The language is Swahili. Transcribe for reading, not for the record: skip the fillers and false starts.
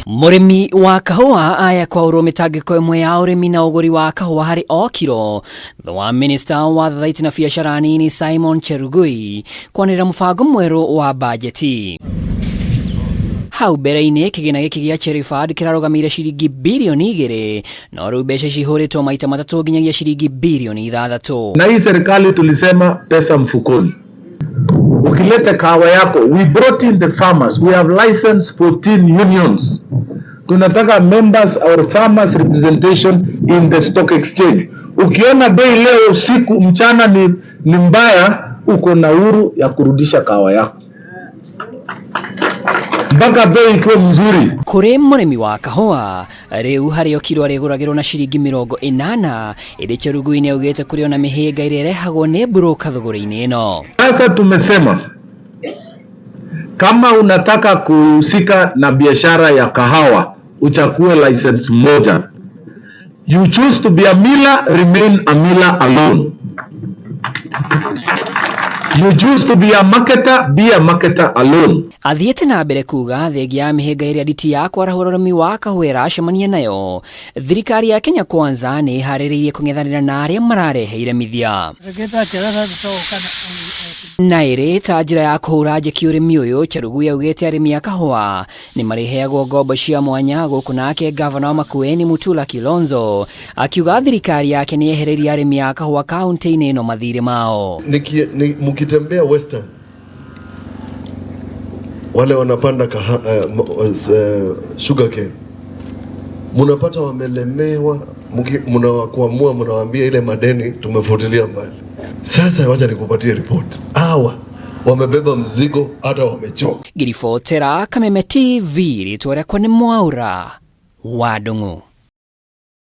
Murimi wa kahua aya kwa urometagiko imwe ya urimi na uguri wa kahua hari o kiro wa Minister wa Thathaiti na biashara nini Simon Cherugui kwanira mubango mweru wa bajeti. Hau mbere-inĩ kĩgĩna gĩkĩ gĩa Cherry Fund kĩrarũgamĩrĩire ciringi bilioni 2 na rĩu mbeca cihũrĩtwo maita 3 nginyagia ciringi bilioni 6. Na hii serikali tulisema pesa mfukoni. Ukileta kahawa yako, we brought in the farmers. We have licensed 14 unions. Tunataka members or farmers representation in the stock exchange. Ukiona bei leo usiku mchana ni mbaya, uko na uhuru ya kurudisha kahawa yako mpaka bei iko mzuri. Kuri murimi wa kahua riu hario kiro areguragirwo na ciringi 80 indi Cherugui ni augite kuri ona mihinga ire rehagwo ni broker thogori-ini ino. Sasa tumesema kama unataka kuhusika na biashara ya kahawa uchakue license moja. You choose to be a miller, remain a miller alone. You choose to be a marketer, be a marketer alone. Athiete na mbere kuga thengia ya mihinga iria nditi ya kwarahũra ũrĩmi wa kahũa ĩracemania nayo, thirikari ya Kenya Kwanza nĩ iharĩrĩirie kũng'ethanĩra na arĩa marareheire mithia. Na ĩrĩ ta njĩra ya kũhũra njeki ũrĩmi ũyũ, Cherugui augĩte arĩmi a kahũa nĩ mareheagwo ngombo cia mwanya gũkũ nake gavana wa Makueni Mutula Kilonzo akiuga thirikari yake nĩ yehereirie arĩmi a kahũa kaunti-inĩ ĩno mathirĩ mao. Mukitembea Western wale wanapanda sugarcane, munapata wamelemewa, mnakuamua mnawaambia ile madeni tumefutilia mbali. Sasa wacha nikupatie report. Hawa wamebeba mzigo hata wamechoka. Giribotera Kameme TV ritwa rĩakwa nĩ Mwaura wa Ndung'u.